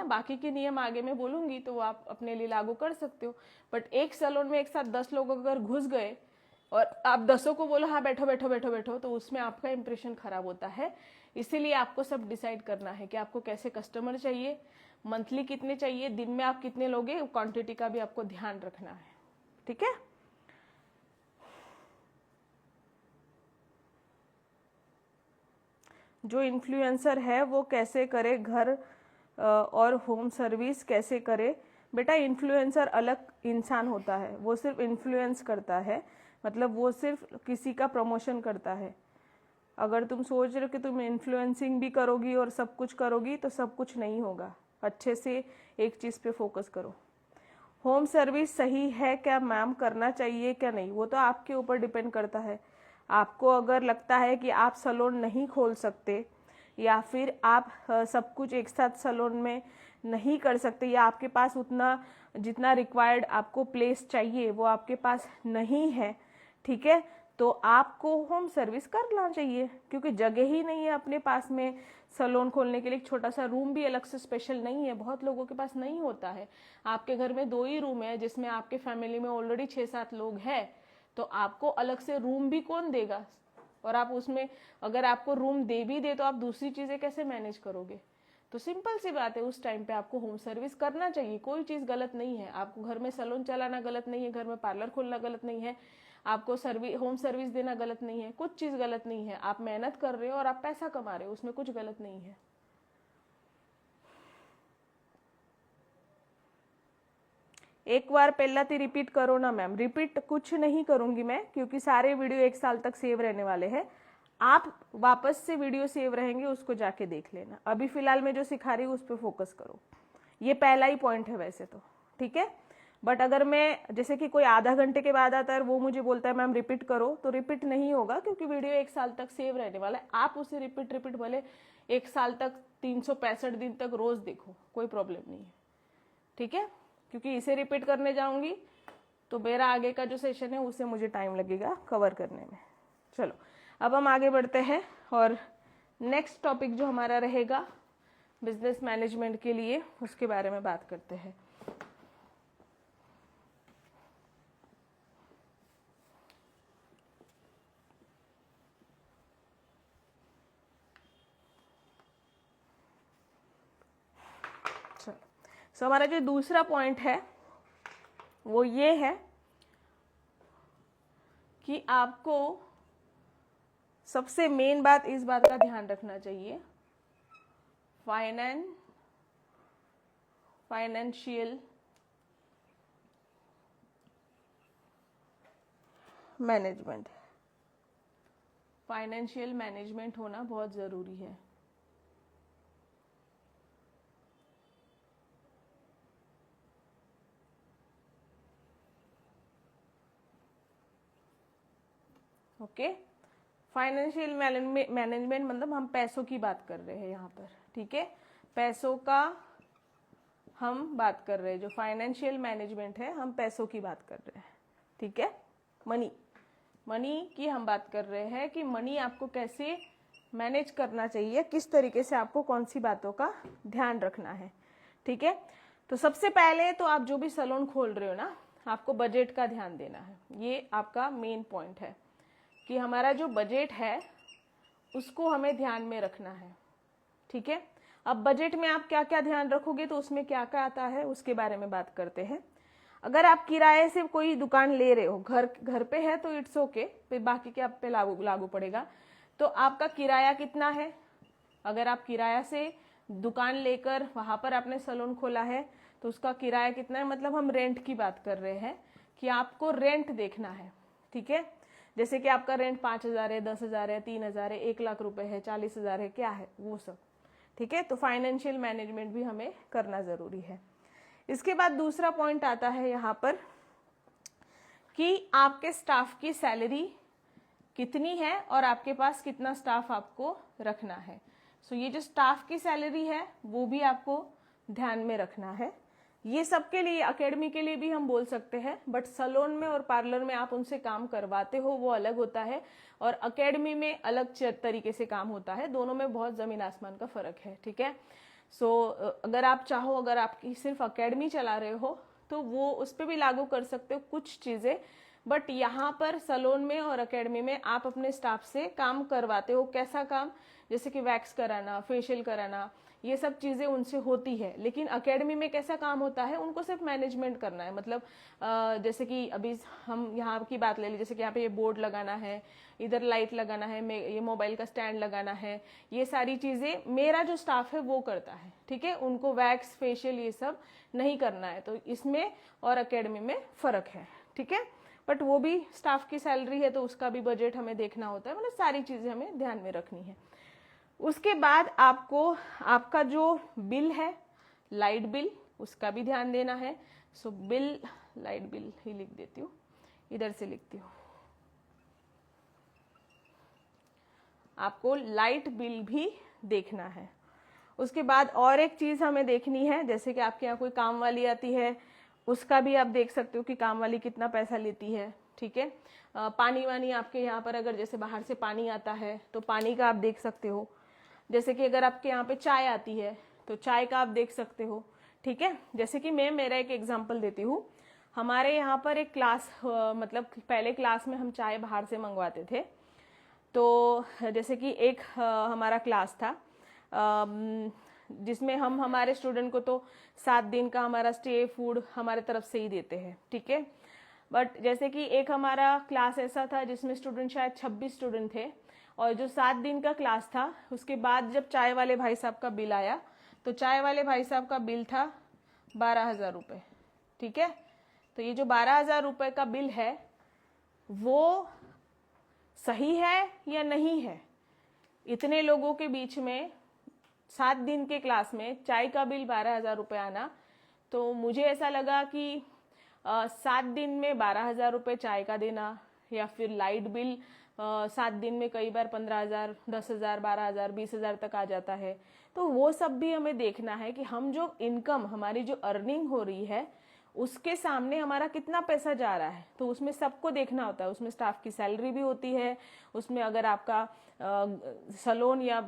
ना, बाकी के नियम आगे मैं बोलूंगी तो वो आप अपने लिए लागू कर सकते हो। बट एक सैलून में एक साथ 10 लोग अगर घुस गए और आप 10 को बोलो हाँ बैठो बैठो बैठो बैठो, तो उसमें आपका इंप्रेशन खराब होता है। इसीलिए आपको सब डिसाइड करना है कि आपको कैसे कस्टमर चाहिए, मंथली कितने चाहिए, दिन में आप कितने लोगे, क्वांटिटी का भी आपको ध्यान रखना है। ठीक है। जो इन्फ्लुएंसर है वो कैसे करे घर और होम सर्विस कैसे करे? बेटा इन्फ्लुएंसर अलग इंसान होता है, वो सिर्फ इन्फ्लुएंस करता है, मतलब वो सिर्फ किसी का प्रमोशन करता है। अगर तुम सोच रहे हो कि तुम इन्फ्लुएंसिंग भी करोगी और सब कुछ करोगी तो सब कुछ नहीं होगा। अच्छे से एक चीज़ पे फोकस करो। होम सर्विस सही है क्या मैम, करना चाहिए क्या नहीं, वो तो आपके ऊपर डिपेंड करता है। आपको अगर लगता है कि आप सैलून नहीं खोल सकते या फिर आप सब कुछ एक साथ सैलून में नहीं कर सकते, या आपके पास उतना जितना रिक्वायर्ड आपको प्लेस चाहिए वो आपके पास नहीं है, ठीक है, तो आपको होम सर्विस करना चाहिए, क्योंकि जगह ही नहीं है अपने पास में सैलून खोलने के लिए। एक छोटा सा रूम भी अलग से स्पेशल नहीं है, बहुत लोगों के पास नहीं होता है। आपके घर में 2 ही रूम है जिसमें आपके फैमिली में ऑलरेडी 6-7 लोग हैं, तो आपको अलग से रूम भी कौन देगा? और आप उसमें अगर आपको रूम दे भी दे तो आप दूसरी चीजें कैसे मैनेज करोगे? तो सिंपल सी बात है, उस टाइम पे आपको होम सर्विस करना चाहिए। कोई चीज गलत नहीं है, आपको घर में सैलून चलाना गलत नहीं है, घर में पार्लर खोलना गलत नहीं है, आपको होम सर्विस देना गलत नहीं है, कुछ चीज गलत नहीं है। आप मेहनत कर रहे हो और आप पैसा कमा रहे हो, उसमें कुछ गलत नहीं है। एक बार पहला थी रिपीट करो ना मैम। रिपीट कुछ नहीं करूंगी मैं, क्योंकि सारे वीडियो 1 साल तक सेव रहने वाले हैं। आप वापस से वीडियो सेव रहेंगे, उसको जाके देख लेना। अभी फिलहाल मैं जो सिखा रही हूँ उस पर फोकस करो। ये पहला ही पॉइंट है वैसे तो, ठीक है। बट अगर मैं जैसे कि कोई आधा घंटे के बाद आता है वो मुझे बोलता है मैम रिपीट करो, तो रिपीट नहीं होगा, क्योंकि वीडियो 1 साल तक सेव रहने वाला है। आप उसे रिपीट भले 1 साल तक 365 दिन तक रोज देखो, कोई प्रॉब्लम नहीं है, ठीक है। क्योंकि इसे रिपीट करने जाऊंगी तो मेरा आगे का जो सेशन है उसे मुझे टाइम लगेगा कवर करने में। चलो अब हम आगे बढ़ते हैं और नेक्स्ट टॉपिक जो हमारा रहेगा बिजनेस मैनेजमेंट के लिए, उसके बारे में बात करते हैं। सो हमारा जो दूसरा पॉइंट है वो ये है कि आपको सबसे मेन बात इस बात का ध्यान रखना चाहिए, फाइनेंशियल मैनेजमेंट। फाइनेंशियल मैनेजमेंट होना बहुत जरूरी है। ओके, फाइनेंशियल मैनेजमेंट मतलब हम पैसों की बात कर रहे हैं यहाँ पर, ठीक है। पैसों का हम बात कर रहे हैं, जो फाइनेंशियल मैनेजमेंट है हम पैसों की बात कर रहे हैं, ठीक है। मनी की हम बात कर रहे हैं कि मनी आपको कैसे मैनेज करना चाहिए, किस तरीके से आपको कौन सी बातों का ध्यान रखना है, ठीक है। तो सबसे पहले तो आप जो भी सैलून खोल रहे हो ना, आपको बजट का ध्यान देना है। ये आपका मेन पॉइंट है कि हमारा जो बजट है उसको हमें ध्यान में रखना है, ठीक है। अब बजट में आप क्या क्या ध्यान रखोगे तो उसमें क्या क्या आता है उसके बारे में बात करते हैं। अगर आप किराए से कोई दुकान ले रहे हो, घर पे है तो इट्स ओके, फिर बाकी के आप पे लागू पड़ेगा। तो आपका किराया कितना है? अगर आप किराया से दुकान लेकर वहां पर आपने सैलून खोला है तो उसका किराया कितना है, मतलब हम रेंट की बात कर रहे हैं कि आपको रेंट देखना है, ठीक है। जैसे कि आपका रेंट 5,000 है, 10,000 है, 3,000 है, 1,00,000 रुपए है, 40,000 है, क्या है वो सब, ठीक है। तो फाइनेंशियल मैनेजमेंट भी हमें करना जरूरी है। इसके बाद दूसरा पॉइंट आता है यहाँ पर कि आपके स्टाफ की सैलरी कितनी है और आपके पास कितना स्टाफ आपको रखना है। सो ये जो स्टाफ की सैलरी है वो भी आपको ध्यान में रखना है। ये सबके लिए, एकेडमी के लिए भी हम बोल सकते हैं, बट सैलून में और पार्लर में आप उनसे काम करवाते हो वो अलग होता है, और एकेडमी में अलग तरीके से काम होता है। दोनों में बहुत जमीन आसमान का फर्क है, ठीक है। सो अगर आप चाहो, अगर आपकी सिर्फ अकेडमी चला रहे हो तो वो उस पर भी लागू कर सकते हो कुछ चीज़ें, बट यहाँ पर सलोन में और अकेडमी में आप अपने स्टाफ से काम करवाते हो। कैसा काम? जैसे कि वैक्स कराना, फेशियल कराना, ये सब चीज़ें उनसे होती है। लेकिन अकेडमी में कैसा काम होता है, उनको सिर्फ मैनेजमेंट करना है। मतलब जैसे कि अभी हम यहाँ की बात ले ली, जैसे कि यहाँ पे ये बोर्ड लगाना है, इधर लाइट लगाना है, ये मोबाइल का स्टैंड लगाना है, ये सारी चीज़ें मेरा जो स्टाफ है वो करता है, ठीक है। उनको वैक्स, फेशियल ये सब नहीं करना है। तो इसमें और अकेडमी में फ़र्क है, ठीक है। बट वो भी स्टाफ की सैलरी है तो उसका भी बजट हमें देखना होता है, मतलब सारी चीज़ें हमें ध्यान में रखनी है। उसके बाद आपको आपका जो बिल है, लाइट बिल, उसका भी ध्यान देना है। सो बिल, लाइट बिल ही लिख देती हूँ, इधर से लिखती हूँ। आपको लाइट बिल भी देखना है। उसके बाद और एक चीज़ हमें देखनी है, जैसे कि आपके यहाँ कोई काम वाली आती है, उसका भी आप देख सकते हो कि काम वाली कितना पैसा लेती है, ठीक है। पानी वानी आपके यहाँ पर अगर जैसे बाहर से पानी आता है तो पानी का आप देख सकते हो। जैसे कि अगर आपके यहाँ पे चाय आती है तो चाय का आप देख सकते हो, ठीक है। जैसे कि मैं मेरा एक एग्जांपल देती हूँ। हमारे यहाँ पर एक क्लास, मतलब पहले क्लास में हम चाय बाहर से मंगवाते थे। तो जैसे कि एक हमारा क्लास था जिसमें हम हमारे स्टूडेंट को तो 7 दिन का हमारा स्टे फूड हमारे तरफ से ही देते हैं, ठीक है। बट जैसे कि एक हमारा क्लास ऐसा था जिसमें स्टूडेंट शायद 26 स्टूडेंट थे, और जो 7 दिन का क्लास था उसके बाद जब चाय वाले भाई साहब का बिल आया तो चाय वाले भाई साहब का बिल था 12,000 रुपये, ठीक है। तो ये जो 12,000 रुपये का बिल है वो सही है या नहीं है? इतने लोगों के बीच में 7 दिन के क्लास में चाय का बिल 12,000 रुपये आना, तो मुझे ऐसा लगा कि 7 दिन में 12,000 रुपये चाय का देना, या फिर लाइट बिल 7 दिन में कई बार 15,000, 10,000, 12,000, 20,000 तक आ जाता है। तो वो सब भी हमें देखना है कि हम जो इनकम, हमारी जो अर्निंग हो रही है उसके सामने हमारा कितना पैसा जा रहा है। तो उसमें सबको देखना होता है, उसमें स्टाफ की सैलरी भी होती है, उसमें अगर आपका सलोन या